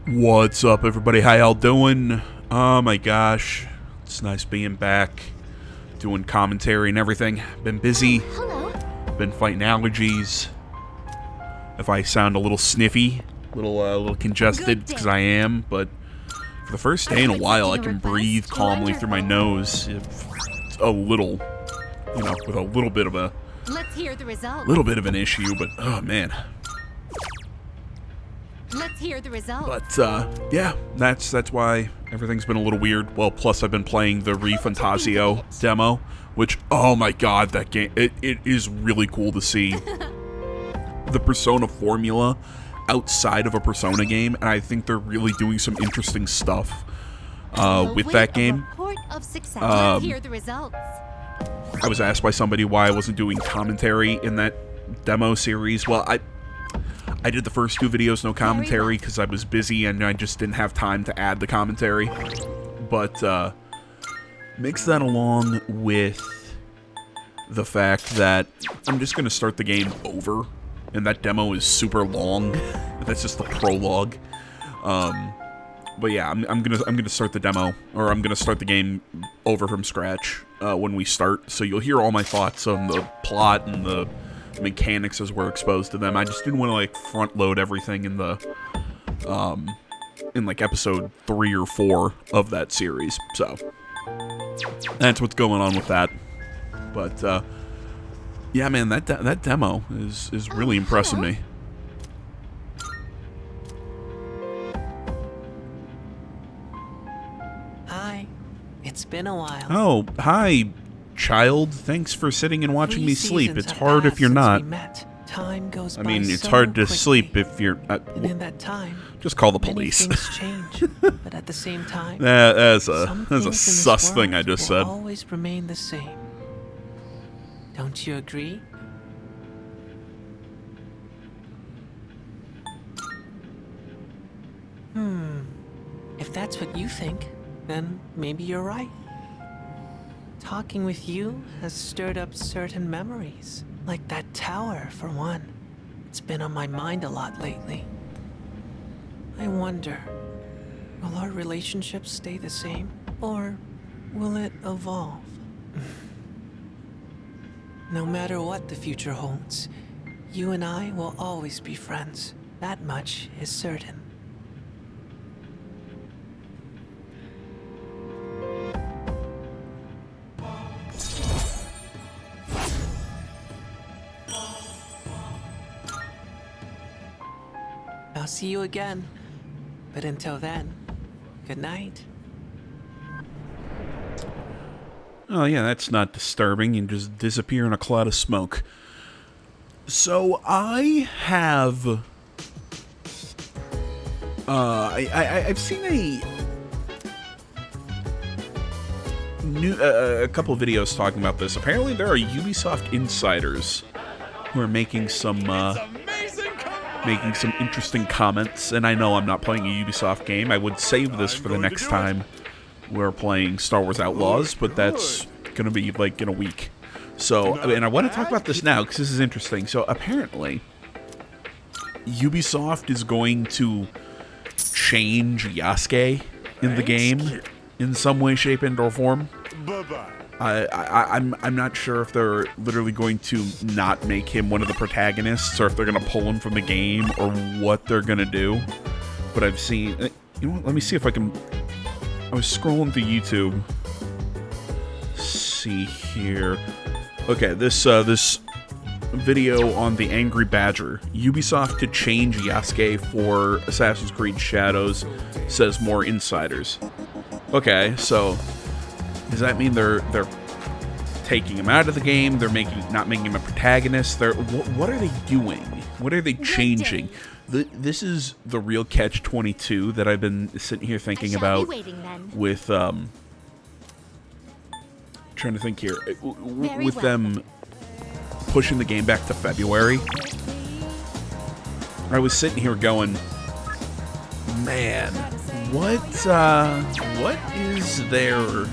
What's up, everybody? How y'all doing? Oh my gosh, it's nice being back, doing commentary and everything. Been busy, been fighting allergies. If I sound a little sniffy, little congested, because I am, but for the first day in a while, I can breathe calmly through my nose. It's a little, with a little bit of Let's hear the results. little bit of an issue, but oh man. Let's hear the results. But, yeah, that's why everything's been a little weird. Well, plus I've been playing the ReFantazio demo, which, oh my god, that game, it is really cool to see the Persona formula outside of a Persona game, and I think they're really doing some interesting stuff with that game. Let's hear the results. I was asked by somebody why I wasn't doing commentary in that demo series. Well, I did the first two videos, no commentary, because I was busy and I just didn't have time to add the commentary. But, mix that along with the fact that I'm just going to start the game over, and that demo is super long. That's just the prologue. But yeah, I'm gonna start the demo, or I'm gonna start the game over from scratch when we start. So you'll hear all my thoughts on the plot and the mechanics as we're exposed to them. I just didn't want to like front load everything in the in like episode 3 or 4 of that series. So that's what's going on with that. But yeah, man, that demo is really impressing me. Hi, it's been a while. Oh, hi, child. Thanks for sitting and watching me sleep. It's hard if you're not. Time goes I mean, by it's so hard to quickly. sleep if you're... And in that time, just call the many police. things change, but at the same time, That's some a things in this sus thing world I just will said. always remain the same. Don't you agree? If that's what you think, then maybe you're right. Talking with you has stirred up certain memories, like that tower, for one. It's been on my mind a lot lately. I wonder, will our relationship stay the same, or will it evolve? No matter what the future holds, you and I will always be friends. That much is certain. I'll see you again. But until then, good night. Oh yeah, that's not disturbing. You just disappear in a cloud of smoke. So I have... I've seen a couple of videos talking about this. Apparently there are Ubisoft insiders who are making some interesting comments, and I know I'm not playing a Ubisoft game. I would save this for the next time we're playing Star Wars Outlaws, but that's gonna be like in a week. So, and I want to talk about this now because this is interesting. So apparently Ubisoft is going to change Yasuke in the game in some way, shape, and or form. I'm not sure if they're literally going to not make him one of the protagonists, or if they're going to pull him from the game, or what they're going to do. But I've seen... You know what? Let me see if I can... I was scrolling through YouTube. Let's see here. Okay, this video on the Angry Badger. Ubisoft to change Yasuke for Assassin's Creed Shadows, says more insiders. Okay, so... Does that mean they're taking him out of the game? They're not making him a protagonist? What are they doing? What are they changing? This is the real catch-22 that I've been sitting here thinking about with trying to think here with them pushing the game back to February. I was sitting here going, man, what is their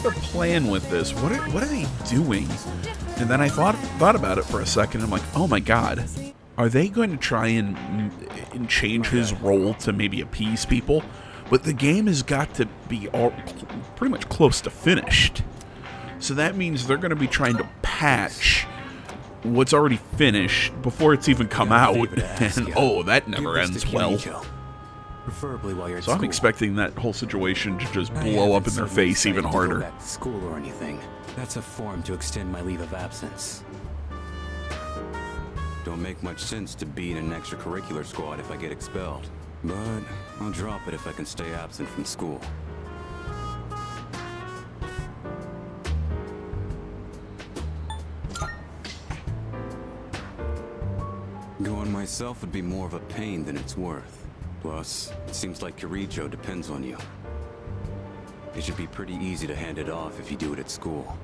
the plan with this? What are they doing? And then I thought about it for a second. I'm like, oh my god, are they going to try and and change his role to maybe appease people, but the game has got to be all pretty much close to finished. So that means they're going to be trying to patch what's already finished before it's even come out, and oh, that never ends well. Preferably while you're at So I'm school. expecting that whole situation to just I blow up haven't in their suddenly face even decided to go harder. back to school or anything. That's a form to extend my leave of absence. Don't make much sense to be in an extracurricular squad if I get expelled. But I'll drop it if I can stay absent from school. Going myself would be more of a pain than it's worth. Plus, it seems like Kirijo depends on you. It should be pretty easy to hand it off if you do it at school.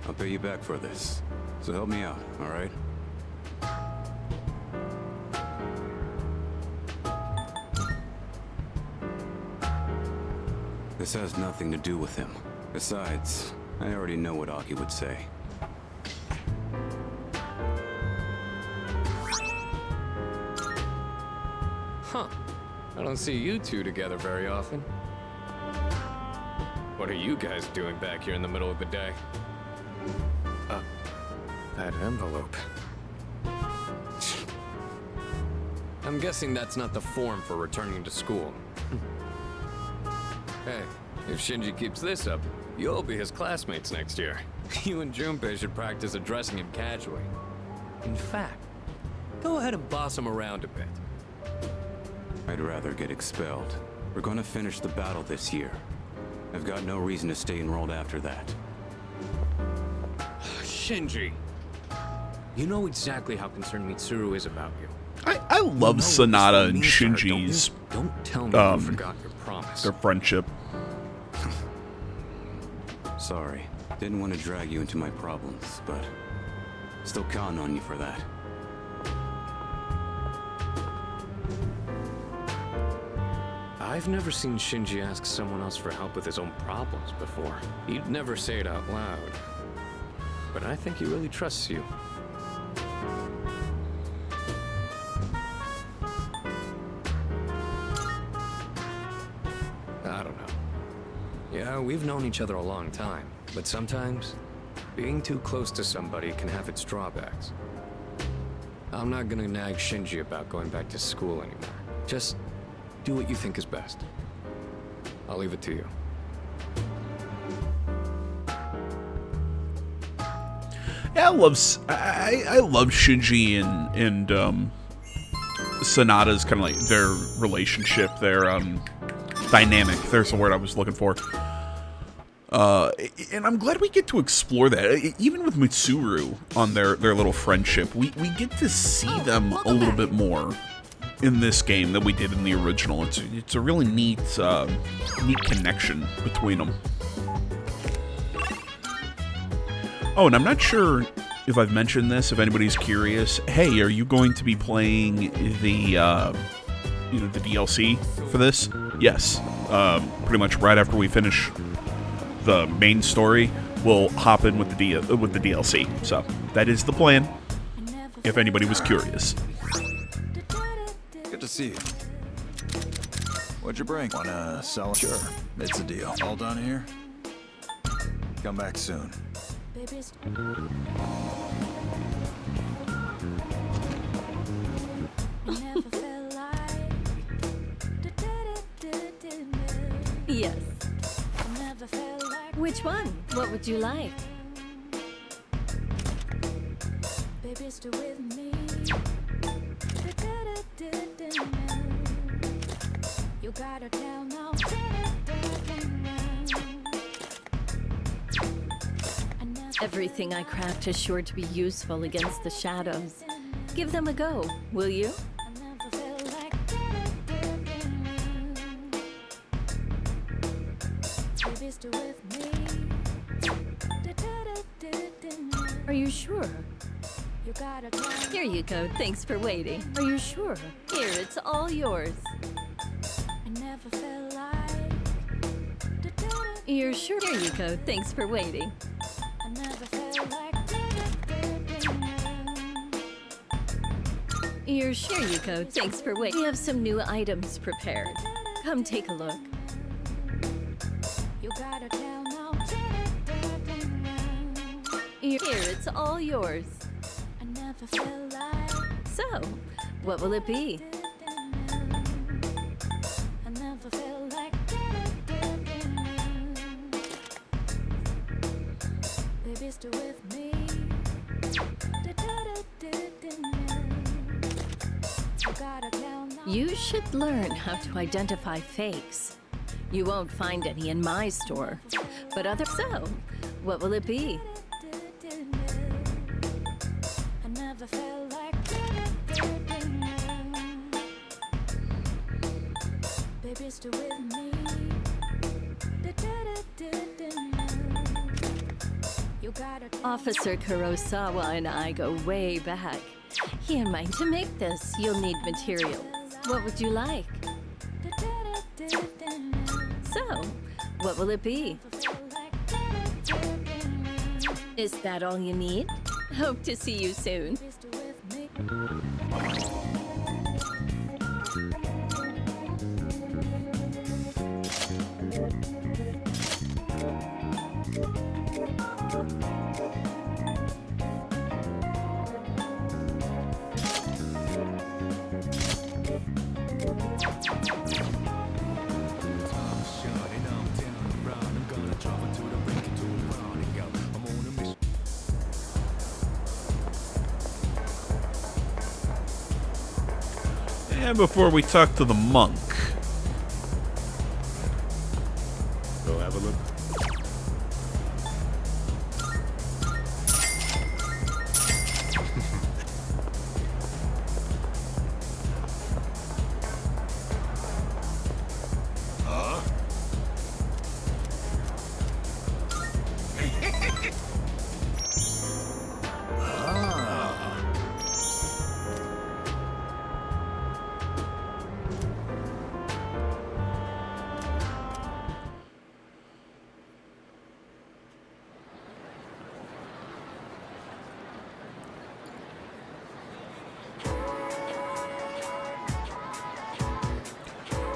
I'll pay you back for this. So help me out, alright? This has nothing to do with him. Besides, I already know what Aki would say. Huh. I don't see you two together very often. What are you guys doing back here in the middle of the day? That envelope. I'm guessing that's not the form for returning to school. Hey, if Shinji keeps this up, you'll be his classmates next year. You and Junpei should practice addressing him casually. In fact, go ahead and boss him around a bit. I'd rather get expelled. We're gonna finish the battle this year. I've got no reason to stay enrolled after that. Shinji, you know exactly how concerned Mitsuru is about you. I love You know Sonata what this and means to her, don't you? Shinji's Don't tell me you forgot your promise. their friendship. Sorry. Didn't want to drag you into my problems, but still counting on you for that. I've never seen Shinji ask someone else for help with his own problems before. He'd never say it out loud. But I think he really trusts you. I don't know. Yeah, we've known each other a long time, but sometimes being too close to somebody can have its drawbacks. I'm not gonna nag Shinji about going back to school anymore. Just do what you think is best. I'll leave it to you. Yeah, I love Shinji and Sonata's kind of like their relationship, their dynamic. There's the word I was looking for. And I'm glad we get to explore that. Even with Mitsuru on their little friendship, we get to see them a little bit more in this game than we did in the original. It's a really neat connection between them. Oh, and I'm not sure if I've mentioned this, if anybody's curious. Hey, are you going to be playing the the DLC for this? Yes. Pretty much right after we finish the main story, we'll hop in with the DLC. So that is the plan. If anybody was curious. Good to see you. What'd you bring? Wanna sell? Sure, it's a deal. All done here? Come back soon. Yes. Which one? What would you like? You gotta tell now. Everything I craft is sure to be useful against the shadows. Give them a go, will you? Are you sure? Here you go. Thanks for waiting. Are you sure? Here, it's all yours. You're sure? Here you go. Thanks for waiting. Here you go. Thanks for waiting. We have some new items prepared. Come take a look. You gotta tell no. Here, it's all yours. I never felt like. So, what will it be? I never felt like. Baby, still with me. You gotta tell no. You should learn how to identify fakes. You won't find any in my store, but other. So, what will it be? I never felt like. Baby, still with me. You gotta tell Officer Kurosawa and I go way back. He and mine. To make this, you'll need materials. What would you like? So, what will it be? Is that all you need? Hope to see you soon. And before we talk to the monk, go have a look.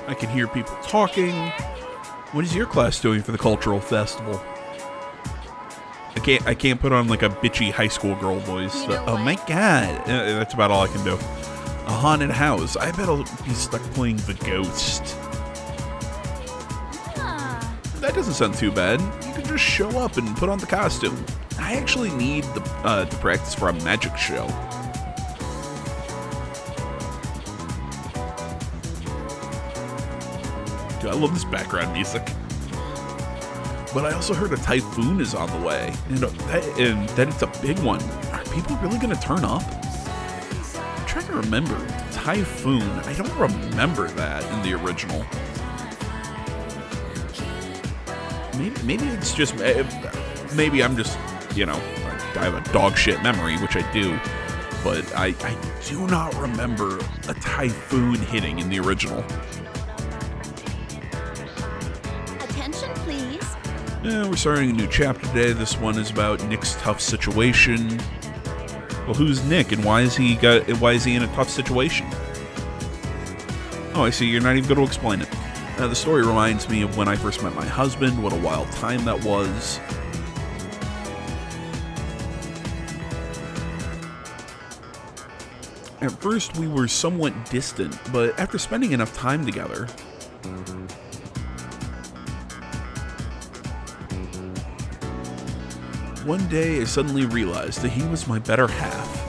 I can hear people talking. What is your class doing for the cultural festival? I can't put on like a bitchy high school girl voice. You know Oh my what? god. That's about all I can do. A haunted house. I bet I'll be stuck playing the ghost. That doesn't sound too bad. You can just show up and put on the costume. I actually need to practice for a magic show. Dude, I love this background music. But I also heard a typhoon is on the way, and that it's a big one. Are people really going to turn up? I'm trying to remember. Typhoon. I don't remember that in the original. Maybe it's just... Maybe I'm just, you know, I have a dog shit memory, which I do. But I do not remember a typhoon hitting in the original. Attention, please. We're starting a new chapter today. This one is about Nick's tough situation. Well, who's Nick, and why is he in a tough situation? Oh, I see. You're not even going to explain it. The story reminds me of when I first met my husband. What a wild time that was. At first, we were somewhat distant, but after spending enough time together, one day I suddenly realized that he was my better half.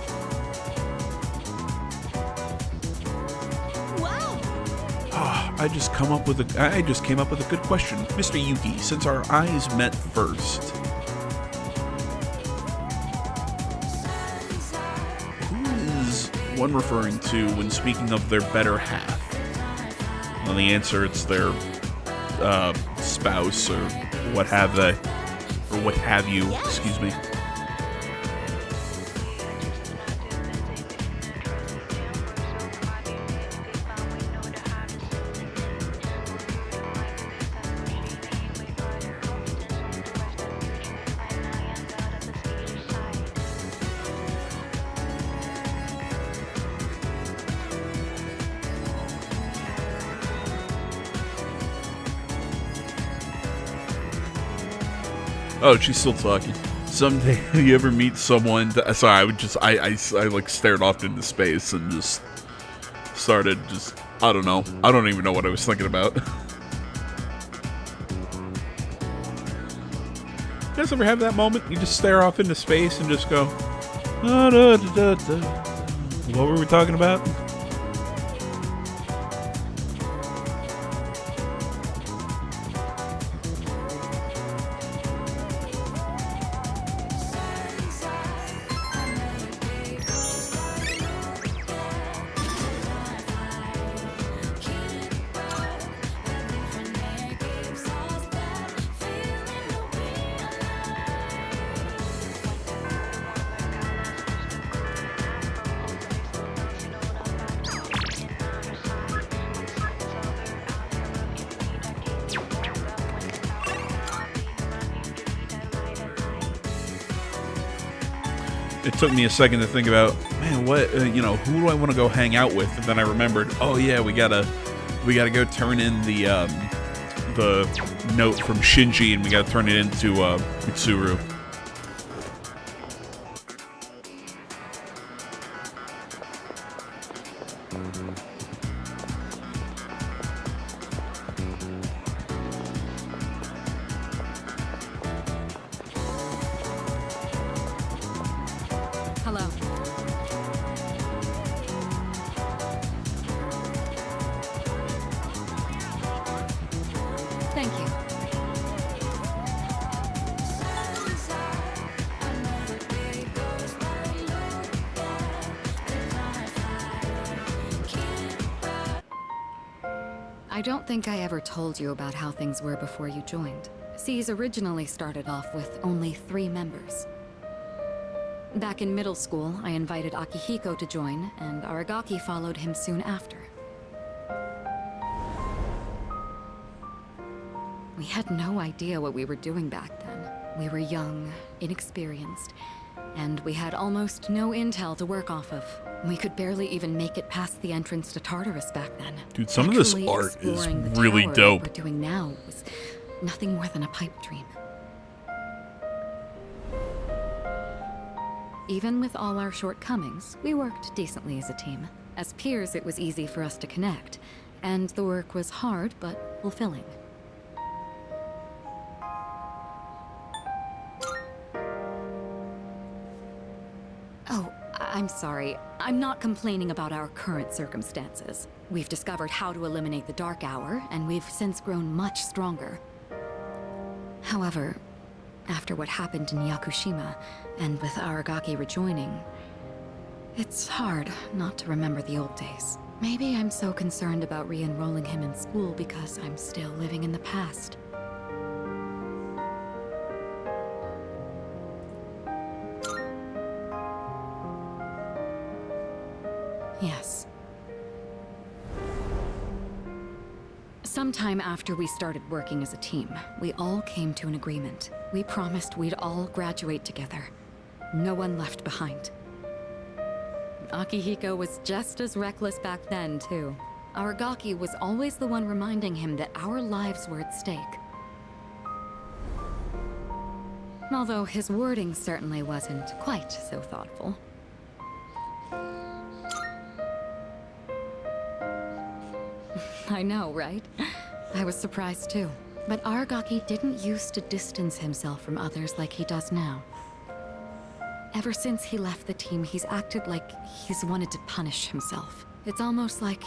Wow. I just came up with a good question. Mr. Yuki, since our eyes met first, who is one referring to when speaking of their better half? Well, the answer, it's their spouse or what have they, or what have you, excuse me. Oh, she's still talking. Someday, you ever meet someone? Sorry, I would just, I like stared off into space and just started just, I don't know. I don't even know what I was thinking about. You guys ever have that moment? You just stare off into space and just go, da, da, da, da. What were we talking about? It took me a second to think about, man, what, you know, who do I want to go hang out with? And then I remembered, oh yeah, we gotta go turn in the note from Shinji, and we gotta turn it into Mitsuru. Hello. Thank you. I don't think I ever told you about how things were before you joined. SEAS originally started off with only 3 members. Back in middle school, I invited Akihiko to join, and Aragaki followed him soon after. We had no idea what we were doing back then. We were young, inexperienced, and we had almost no intel to work off of. We could barely even make it past the entrance to Tartarus back then. Dude, some of this Actually art is exploring the really tower dope. What we're doing now was nothing more than a pipe dream. Even with all our shortcomings, we worked decently as a team. As peers, it was easy for us to connect, and the work was hard but fulfilling. Oh, I'm sorry. I'm not complaining about our current circumstances. We've discovered how to eliminate the Dark Hour, and we've since grown much stronger. However, after what happened in Yakushima, and with Aragaki rejoining, it's hard not to remember the old days. Maybe I'm so concerned about re-enrolling him in school because I'm still living in the past. Yes. Sometime after we started working as a team, we all came to an agreement. We promised we'd all graduate together. No one left behind. Akihiko was just as reckless back then, too. Aragaki was always the one reminding him that our lives were at stake. Although his wording certainly wasn't quite so thoughtful. I know, right? I was surprised too. But Aragaki didn't used to distance himself from others like he does now. Ever since he left the team, he's acted like he's wanted to punish himself. It's almost like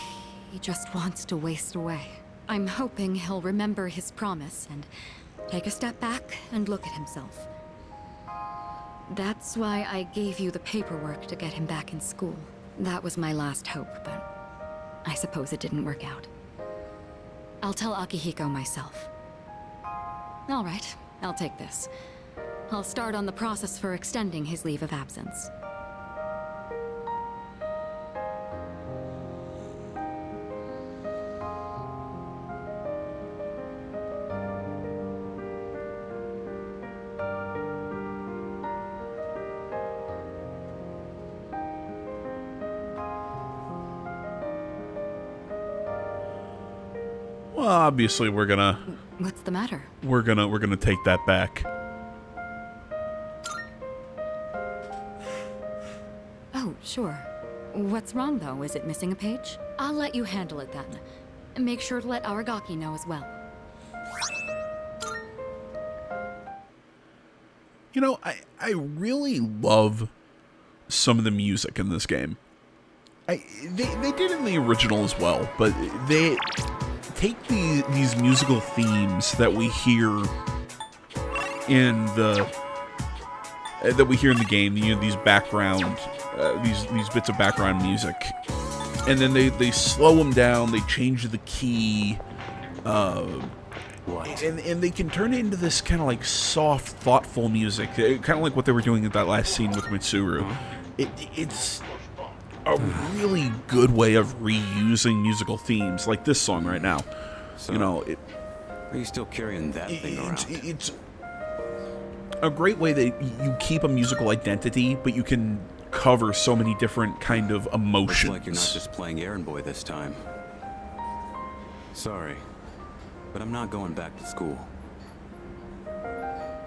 he just wants to waste away. I'm hoping he'll remember his promise and take a step back and look at himself. That's why I gave you the paperwork to get him back in school. That was my last hope, but I suppose it didn't work out. I'll tell Akihiko myself. All right, I'll take this. I'll start on the process for extending his leave of absence. Well, obviously we're gonna What's the matter? we're gonna take that back. Sure. What's wrong, though? Is it missing a page? I'll let you handle it then. Make sure to let Aragaki know as well. You know, I really love some of the music in this game. They did in the original as well, but they take these musical themes that we hear in the game, you know, these background, these bits of background music, and then they slow them down, they change the key, and they can turn it into this kind of like soft, thoughtful music, kind of like what they were doing at that last scene with Mitsuru. It's a really good way of reusing musical themes, like this song right now. So, you know, are you still carrying that thing around? It's a great way that you keep a musical identity, but you can cover so many different kind of emotions. Looks like you're not just playing errand boy this time. Sorry, but I'm not going back to school.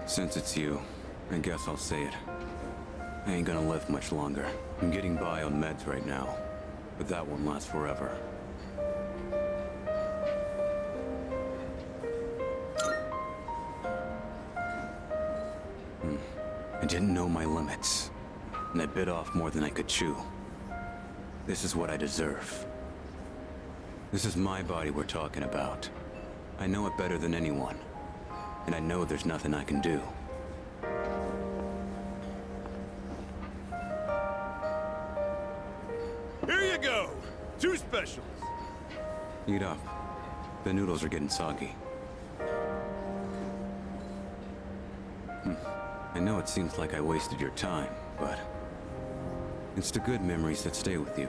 Since it's you, I guess I'll say it. I ain't gonna live much longer. I'm getting by on meds right now, but that won't last forever. I didn't know my limits, and I bit off more than I could chew. This is what I deserve. This is my body we're talking about. I know it better than anyone, and I know there's nothing I can do. Here you go. 2 specials. Eat up. The noodles are getting soggy. I know it seems like I wasted your time, but it's the good memories that stay with you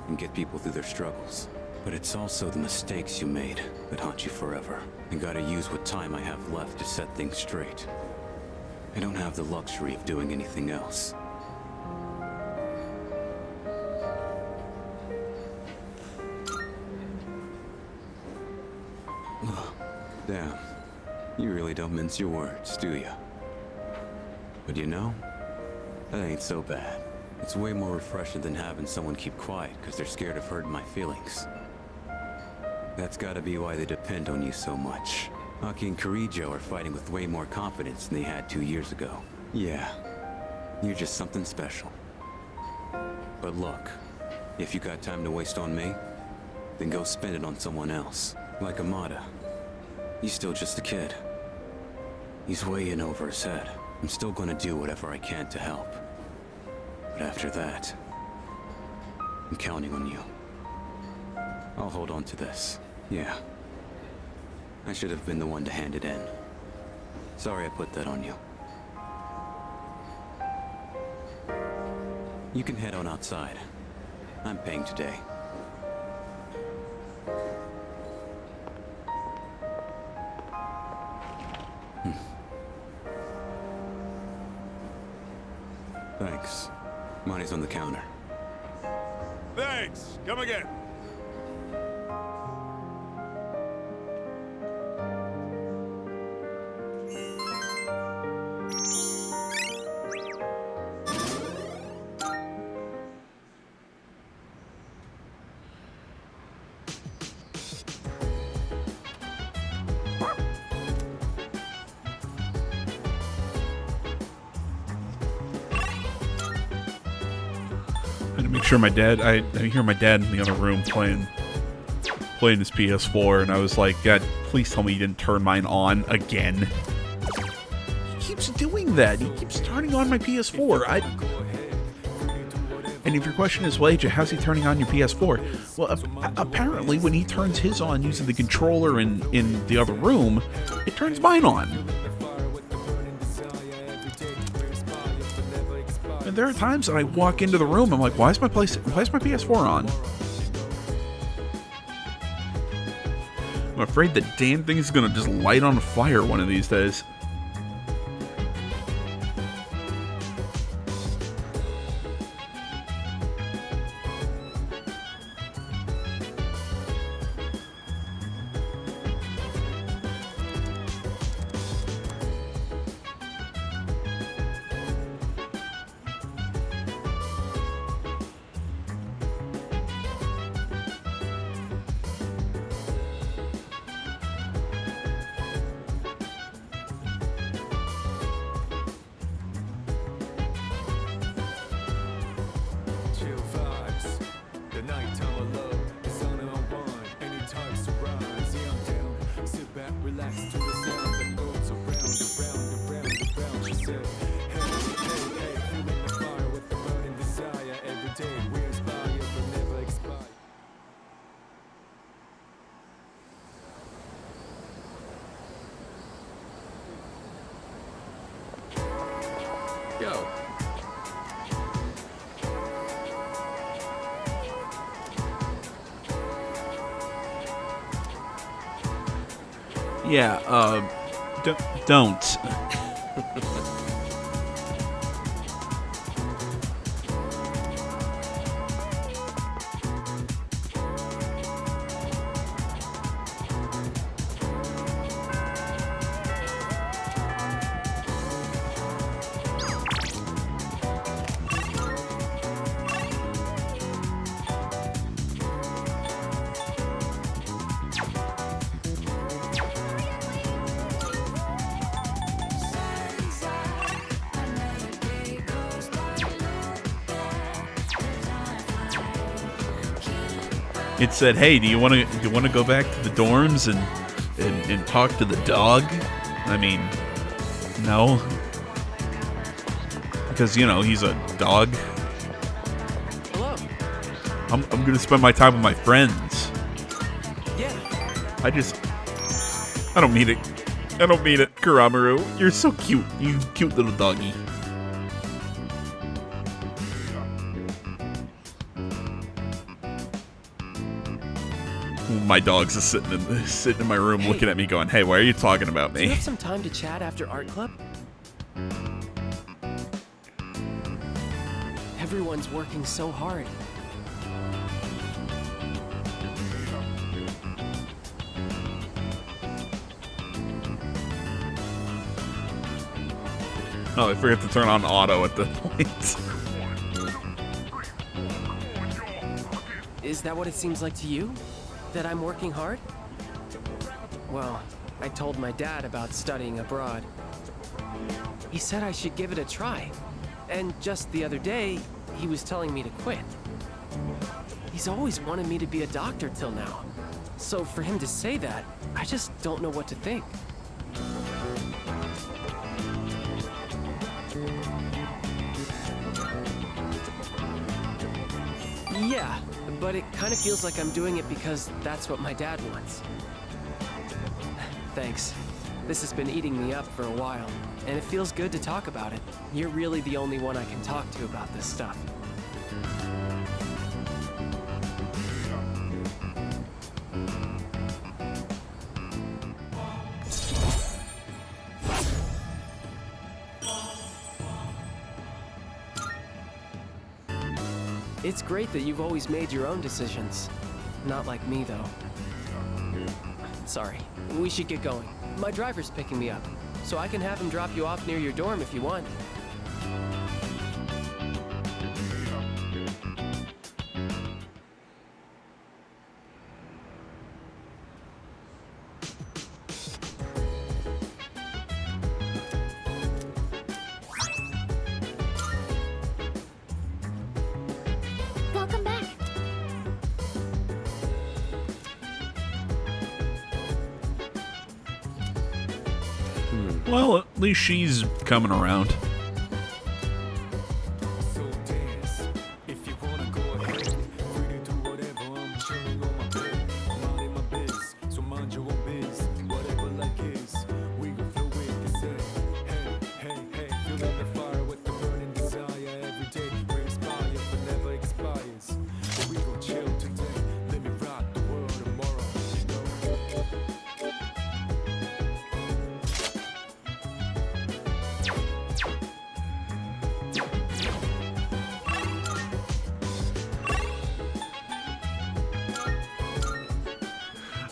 and get people through their struggles. But it's also the mistakes you made that haunt you forever. I gotta use what time I have left to set things straight. I don't have the luxury of doing anything else. Damn. You really don't mince your words, do you? But you know, that ain't so bad. It's way more refreshing than having someone keep quiet because they're scared of hurting my feelings. That's gotta be why they depend on you so much. Aki and Kirijo are fighting with way more confidence than they had 2 years ago. Yeah, you're just something special. But look, if you got time to waste on me, then go spend it on someone else. Like Amada. He's still just a kid. He's way in over his head. I'm still gonna do whatever I can to help. But after that, I'm counting on you. I'll hold on to this. Yeah. I should have been the one to hand it in. Sorry I put that on you. You can head on outside. I'm paying today. Thanks. Money's on the counter. Thanks. Come again. Sure, I hear my dad in the other room playing his PS4, and I was like, God, please tell me you didn't turn mine on again. He keeps doing that. He keeps turning on my PS4. And if your question is, well, AJ, how's he turning on your PS4? Well, apparently when he turns his on using the controller in the other room, it turns mine on. And there are times that I walk into the room, I'm like, why is my PS4 on? I'm afraid the damn thing is gonna just light on fire one of these days. Yo. Yeah, don't. It said, "Hey, do you want to go back to the dorms and talk to the dog?" I mean, no, because you know he's a dog. Hello. I'm gonna spend my time with my friends. Yeah. I don't mean it. I don't mean it, Kuramaru. You're so cute. You cute little doggy. My dog's just sitting in my room looking at me going, "Hey, why are you talking about Do you me?" have some time to chat after art club? Everyone's working so hard. Oh, I forgot to turn on auto at the point. Is that what it seems like to you? That I'm working hard? Well, I told my dad about studying abroad. He said I should give it a try. And just the other day, he was telling me to quit. He's always wanted me to be a doctor till now. So for him to say that, I just don't know what to think. Yeah, but it kind of feels like I'm doing it because that's what my dad wants. Thanks. This has been eating me up for a while, and it feels good to talk about it. You're really the only one I can talk to about this stuff. It's great that you've always made your own decisions. Not like me, though. Sorry, we should get going. My driver's picking me up, so I can have him drop you off near your dorm if you want. Welcome back. Well, at least she's coming around.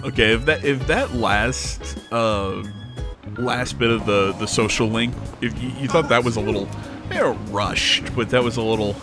Okay, if that last bit of the social link, if you thought that was a little rushed, but that was a little,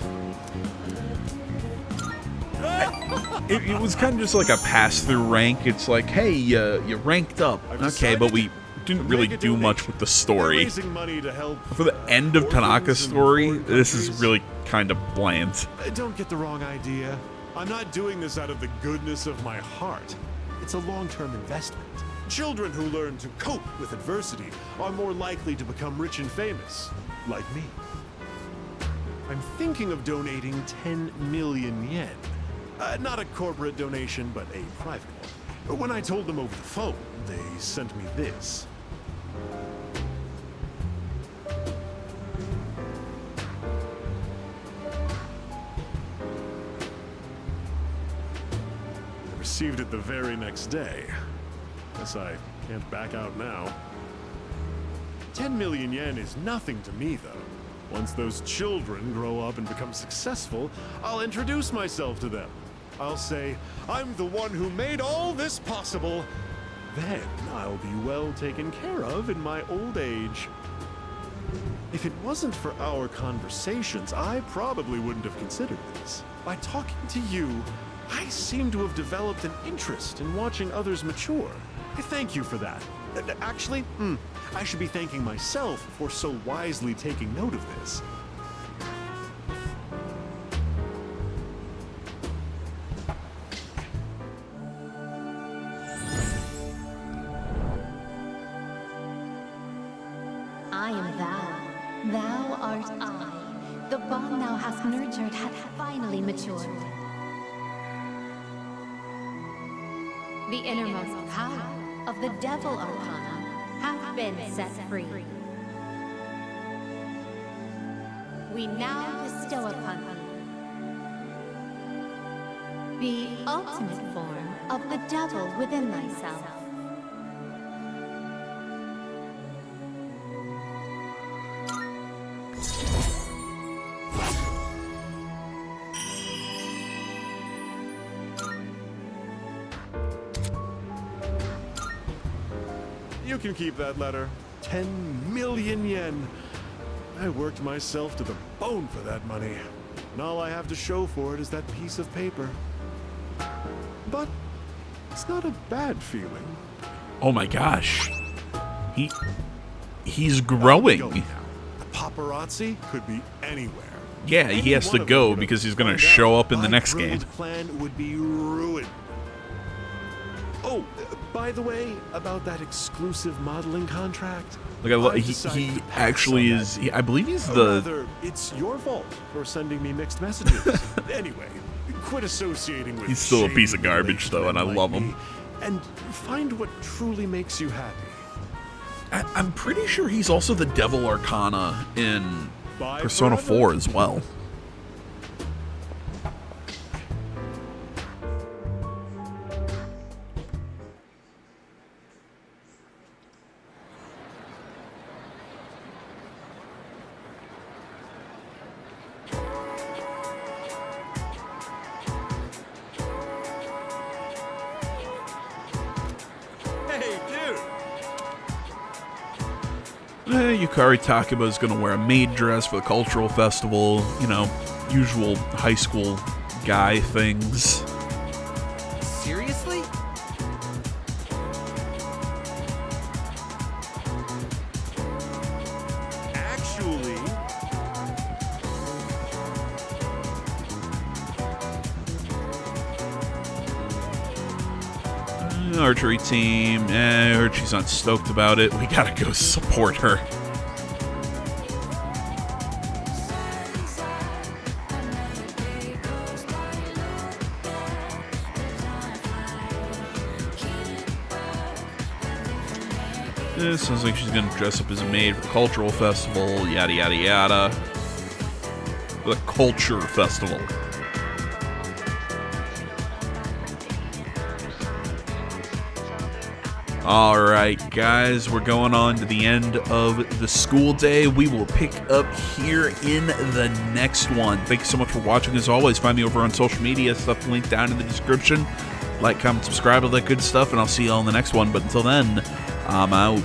it was kind of just like a pass-through rank. It's like, hey, you ranked up, okay, but we didn't really do much with the story. For the end of Tanaka's story, this is really kind of bland. Don't get the wrong idea. I'm not doing this out of the goodness of my heart. It's it's a long-term investment. Children who learn to cope with adversity are more likely to become rich and famous, like me. I'm thinking of donating 10 million yen. Not a corporate donation, but a private one. When I told them over the phone, they sent me this. I received it the very next day. Guess I can't back out now. 10 million yen is nothing to me, though. Once those children grow up and become successful, I'll introduce myself to them. I'll say, I'm the one who made all this possible. Then I'll be well taken care of in my old age. If it wasn't for our conversations, I probably wouldn't have considered this. By talking to you, I seem to have developed an interest in watching others mature. I thank you for that. Actually, I should be thanking myself for so wisely taking note of this. I am thou. Thou art I. The bond thou hast nurtured hath finally matured. The innermost power of the Devil Arcana hath been set free. We now bestow upon thee the ultimate form of the devil within thyself. You can keep that letter. 10 million yen. I worked myself to the bone for that money. And all I have to show for it is that piece of paper. But it's not a bad feeling. Oh my gosh. He's I'm growing. going now. The paparazzi could be anywhere. Yeah, he Any has one to of them go could because he's have going to found show out up in the my next game. brilliant plan would be ruined. Oh, by the way, about that exclusive modeling contract. Like I've he decided to pass actually on that is. deal. I believe he's Or the. rather, it's your fault for sending me mixed messages. Anyway, quit associating with. He's still a piece of shady garbage, though, and I like love him. me, and find what truly makes you happy. I'm pretty sure he's also the Devil Arcana in Bye Persona forever. 4 as well. Hey, dude. Yukari Takeba is going to wear a maid dress for the cultural festival. You know, usual high school guy things. Seriously? Actually, Archery team. I heard she's not stoked about it. We gotta go support her. Sounds like she's gonna dress up as a maid for the cultural festival, yada yada yada. The culture festival. Alright guys, we're going on to the end of the school day. We will pick up here in the next one. Thank you so much for watching. As always, find me over on social media, stuff linked down in the description. Like, comment, subscribe, all that good stuff, and I'll see you all in the next one. But until then, I'm out.